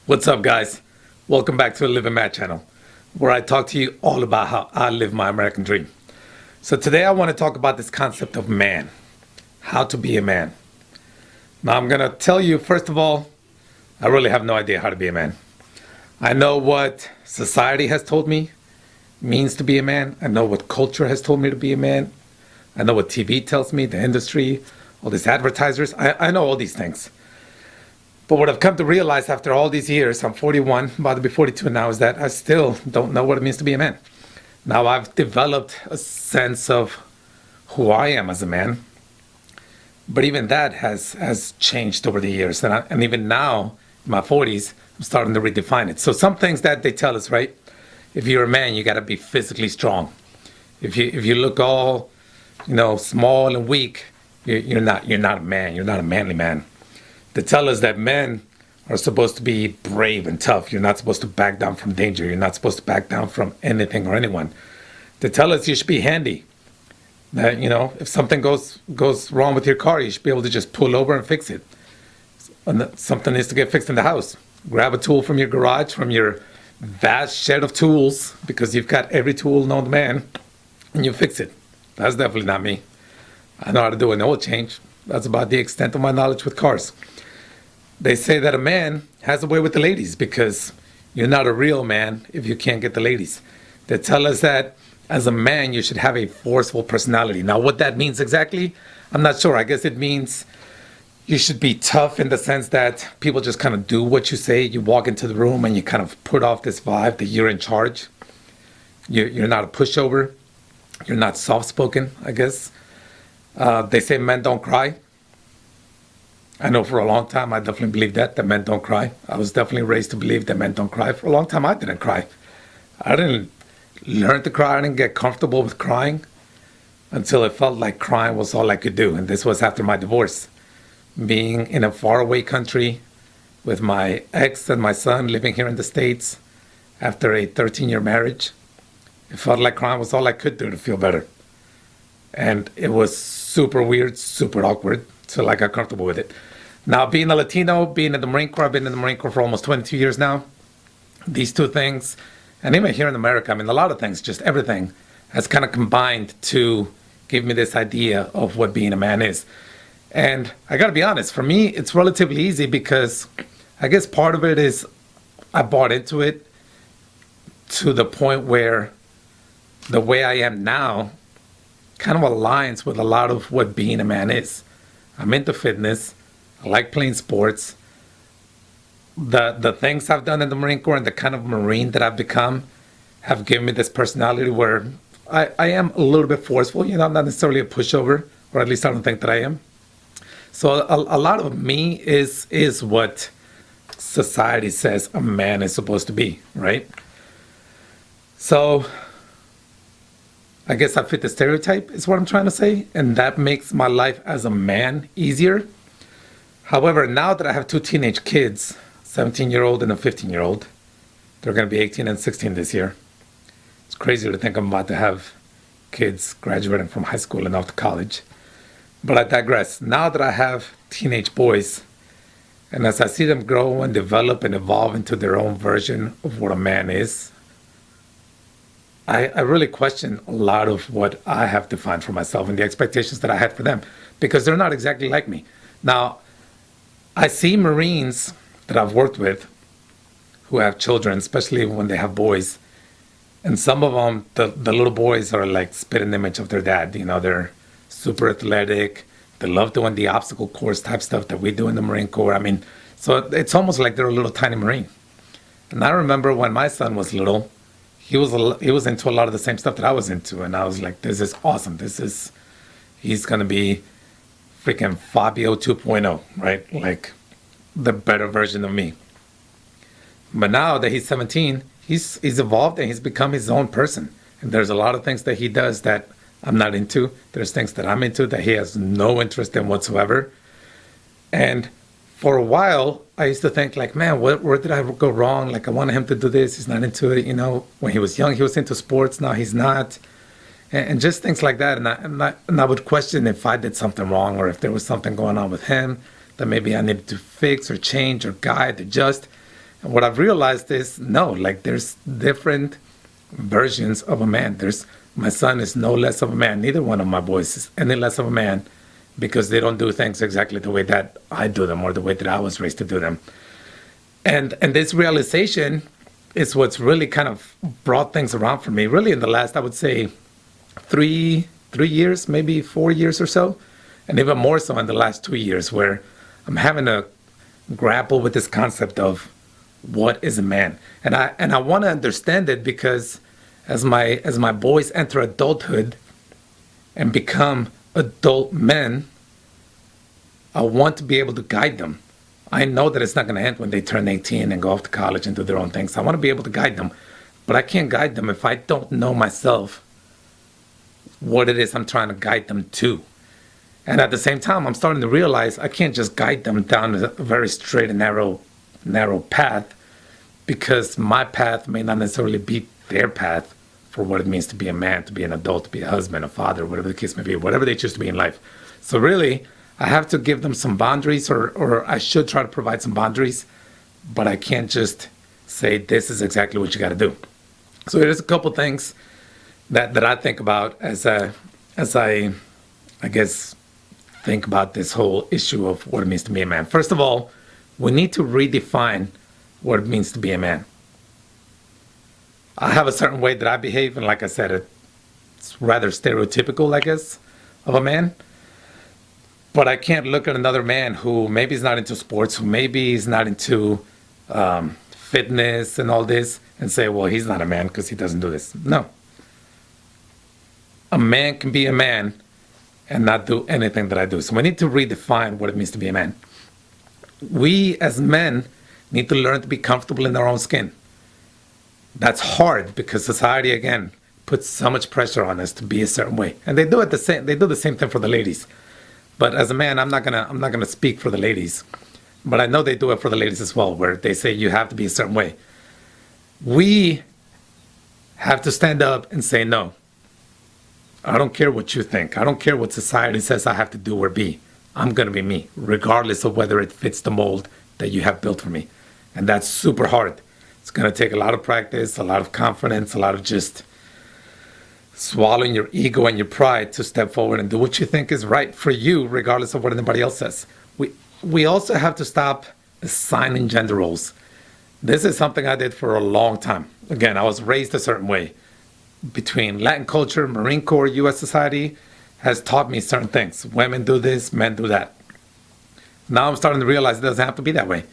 What's up, guys? Welcome back to the Living Mad channel, where I talk to you all about how I live my American dream. So today I want to talk about this concept of man, how to be a man. Now I'm going to tell you, first of all, I really have no idea how to be a man. I know what society has told me means to be a man. I know what culture has told me to be a man. I know what TV tells me, the industry, all these advertisers. I know all these things. But what I've come to realize after all these years, I'm 41, about to be 42 now, is that I still don't know what it means to be a man. Now I've developed a sense of who I am as a man, but even that has changed over the years. And even now, in my 40s, I'm starting to redefine it. So some things that they tell us, right? If you're a man, you got to be physically strong. If you look all, small and weak, you're not a man. You're not a manly man. They tell us that men are supposed to be brave and tough. You're not supposed to back down from danger. You're not supposed to back down from anything or anyone. They tell us you should be handy. That, if something goes wrong with your car, you should be able to just pull over and fix it. And that something needs to get fixed in the house. Grab a tool from your garage, from your vast shed of tools, because you've got every tool known to man, and you fix it. That's definitely not me. I know how to do an oil change. That's about the extent of my knowledge with cars. They say that a man has a way with the ladies because you're not a real man if you can't get the ladies. They tell us that as a man, you should have a forceful personality. Now, what that means exactly, I'm not sure. I guess it means you should be tough in the sense that people just kind of do what you say. You walk into the room and you kind of put off this vibe that you're in charge. You're not a pushover. You're not soft-spoken, I guess. They say men don't cry. I know for a long time I definitely believed that men don't cry. I was definitely raised to believe that men don't cry. For a long time I didn't cry. I didn't learn to cry. I didn't get comfortable with crying until it felt like crying was all I could do. And this was after my divorce. Being in a faraway country with my ex and my son living here in the States after a 13-year marriage, it felt like crying was all I could do to feel better. And it was super weird, super awkward, till I got comfortable with it. Now, being a Latino, being in the Marine Corps, I've been in the Marine Corps for almost 22 years now. These two things, and even here in America, a lot of things, just everything, has kind of combined to give me this idea of what being a man is. And I got to be honest, for me, it's relatively easy because I guess part of it is I bought into it to the point where the way I am now kind of aligns with a lot of what being a man is. I'm into fitness. I like playing sports. The things I've done in the Marine Corps and the kind of Marine that I've become have given me this personality where I am a little bit forceful. I'm not necessarily a pushover, or at least I don't think that I am. So a lot of me is what society says a man is supposed to be, right? So I guess I fit the stereotype is what I'm trying to say. And that makes my life as a man easier. However, now that I have two teenage kids, 17-year-old and a 15-year-old, they're going to be 18 and 16 this year. It's crazy to think I'm about to have kids graduating from high school and off to college. But I digress. Now that I have teenage boys, and as I see them grow and develop and evolve into their own version of what a man is, I really question a lot of what I have defined for myself and the expectations that I had for them, because they're not exactly like me. Now, I see Marines that I've worked with who have children, especially when they have boys, and some of them, the little boys are like spitting image of their dad. They're super athletic. They love doing the obstacle course type stuff that we do in the Marine Corps. So it's almost like they're a little tiny Marine. And I remember when my son was little, he was into a lot of the same stuff that I was into, and I was like, this is awesome. He's gonna be freaking Fabio 2.0, right? Like the better version of me. But now that he's 17, he's evolved and he's become his own person. And there's a lot of things that he does that I'm not into. There's things that I'm into that he has no interest in whatsoever. And for a while, I used to think like, man, where did I go wrong? Like I wanted him to do this. He's not into it. When he was young, he was into sports. Now he's not. And just things like that. And I would question if I did something wrong or if there was something going on with him that maybe I needed to fix or change or guide, adjust. And what I've realized is no, like there's different versions of a man. There's my son is no less of a man. Neither one of my boys is any less of a man because they don't do things exactly the way that I do them or the way that I was raised to do them. And this realization is what's really kind of brought things around for me. Really, in the last, I would say, three years, maybe 4 years or so, and even more so in the last 2 years, where I'm having to grapple with this concept of what is a man, and I want to understand it because as my boys enter adulthood and become adult men, I want to be able to guide them. I know that it's not going to end when they turn 18 and go off to college and do their own things. I want to be able to guide them, but I can't guide them if I don't know myself what it is I'm trying to guide them to. And at the same time, I'm starting to realize I can't just guide them down a very straight and narrow path because my path may not necessarily be their path for what it means to be a man, to be an adult, to be a husband, a father, whatever the case may be, whatever they choose to be in life. So really, I have to give them some boundaries, or I should try to provide some boundaries, but I can't just say this is exactly what you got to do. So there's a couple things that I think about as I guess think about this whole issue of what it means to be a man. First of all, we need to redefine what it means to be a man. I have a certain way that I behave, and like I said, it's rather stereotypical, I guess, of a man. But I can't look at another man who maybe is not into sports, who maybe is not into fitness and all this, and say, well, he's not a man because he doesn't do this. No. A man can be a man and not do anything that I do. So we need to redefine what it means to be a man. We as men need to learn to be comfortable in our own skin. That's hard because society, again, puts so much pressure on us to be a certain way. And they do the same thing for the ladies. But as a man, I'm not gonna speak for the ladies. But I know they do it for the ladies as well, where they say you have to be a certain way. We have to stand up and say no. I don't care what you think. I don't care what society says I have to do or be. I'm going to be me, regardless of whether it fits the mold that you have built for me. And that's super hard. It's going to take a lot of practice, a lot of confidence, a lot of just swallowing your ego and your pride to step forward and do what you think is right for you, regardless of what anybody else says. We also have to stop assigning gender roles. This is something I did for a long time. Again, I was raised a certain way. Between Latin culture, Marine Corps, U.S. society has taught me certain things. Women do this, men do that. Now I'm starting to realize it doesn't have to be that way.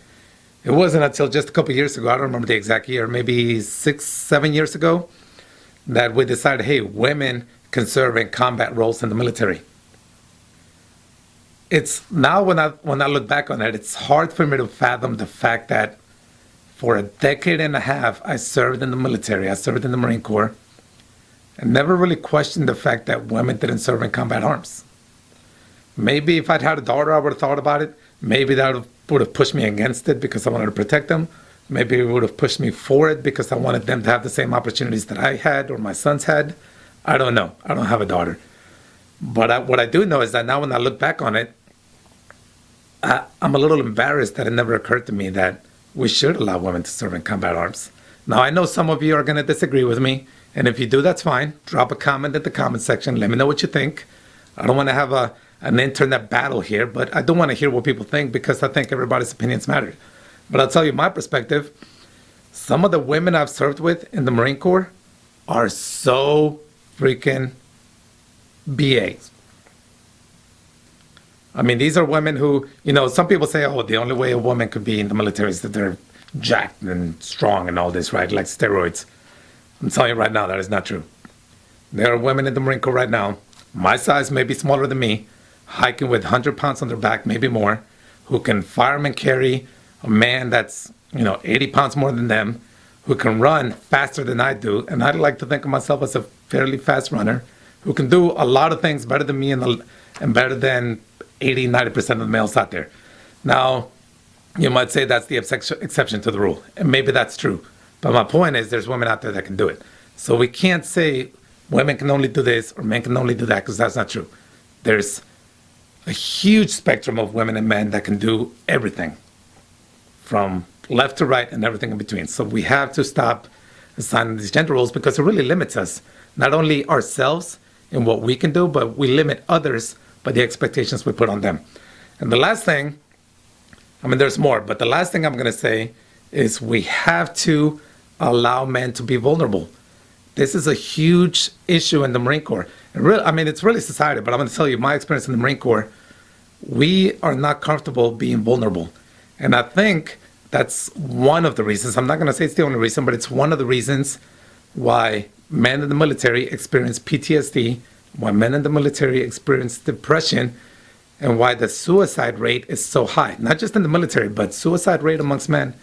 It wasn't until just a couple years ago, I don't remember the exact year, maybe 6, 7 years ago, that we decided, hey, women can serve in combat roles in the military. It's now when I look back on it, it's hard for me to fathom the fact that for a decade and a half, I served in the military, I served in the Marine Corps, and never really questioned the fact that women didn't serve in combat arms. Maybe if I'd had a daughter, I would have thought about it. Maybe that would have pushed me against it because I wanted to protect them. Maybe it would have pushed me for it because I wanted them to have the same opportunities that I had or my sons had. I don't know. I don't have a daughter. But what I do know is that now when I look back on it, I'm a little embarrassed that it never occurred to me that we should allow women to serve in combat arms. Now, I know some of you are going to disagree with me. And if you do, that's fine. Drop a comment in the comment section. Let me know what you think. I don't want to have an internet battle here, but I do want to hear what people think because I think everybody's opinions matter. But I'll tell you my perspective. Some of the women I've served with in the Marine Corps are so freaking BAs. I mean, these are women who, some people say, oh, the only way a woman could be in the military is that they're jacked and strong and all this, right? Like steroids. I'm telling you right now, that is not true. There are women in the Marine Corps right now, my size, maybe smaller than me, hiking with 100 pounds on their back, maybe more, who can fireman carry a man that's, 80 pounds more than them, who can run faster than I do. And I'd like to think of myself as a fairly fast runner, who can do a lot of things better than me and better than 80, 90% of the males out there. Now, you might say that's the exception to the rule. And maybe that's true. But my point is there's women out there that can do it. So we can't say women can only do this or men can only do that because that's not true. There's a huge spectrum of women and men that can do everything from left to right, and everything in between. So we have to stop assigning these gender roles because it really limits us, not only ourselves in what we can do, but we limit others by the expectations we put on them. And the last thing, I mean, there's more, but the last thing I'm going to say is we have to allow men to be vulnerable. This is a huge issue in the Marine Corps. It's really society, but I'm going to tell you my experience in the Marine Corps. We are not comfortable being vulnerable. And I think that's one of the reasons. I'm not going to say it's the only reason, but it's one of the reasons why men in the military experience PTSD, why men in the military experience depression, and why the suicide rate is so high. Not just in the military, but suicide rate amongst men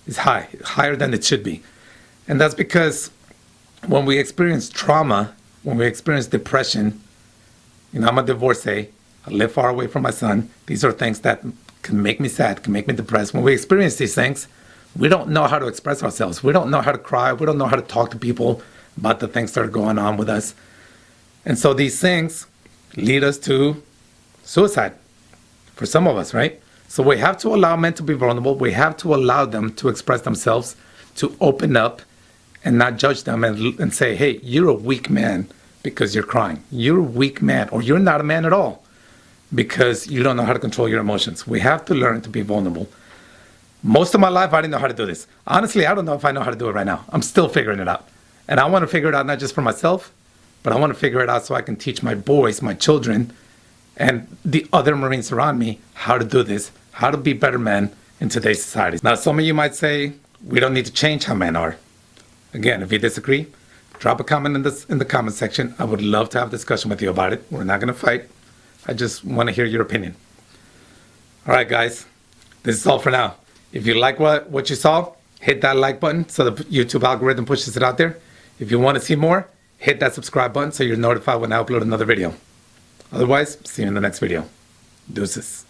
is high, higher than it should be. And that's because when we experience trauma, when we experience depression, I'm a divorcee, I live far away from my son. These are things that can make me sad, can make me depressed. When we experience these things, we don't know how to express ourselves. We don't know how to cry. We don't know how to talk to people about the things that are going on with us. And so these things lead us to suicide for some of us, right? So we have to allow men to be vulnerable. We have to allow them to express themselves, to open up and not judge them and say, hey, you're a weak man because you're crying. You're a weak man, or you're not a man at all because you don't know how to control your emotions. We have to learn to be vulnerable. Most of my life, I didn't know how to do this. Honestly, I don't know if I know how to do it right now. I'm still figuring it out. And I want to figure it out not just for myself, but I want to figure it out so I can teach my boys, my children, and the other Marines around me how to do this, how to be better men in today's society. Now, some of you might say, we don't need to change how men are. Again, if you disagree, drop a comment in the comment section. I would love to have a discussion with you about it. We're not going to fight. I just want to hear your opinion. All right, guys, this is all for now. If you like what you saw, hit that like button so the YouTube algorithm pushes it out there. If you want to see more, hit that subscribe button so you're notified when I upload another video. Otherwise, see you in the next video. Deuces.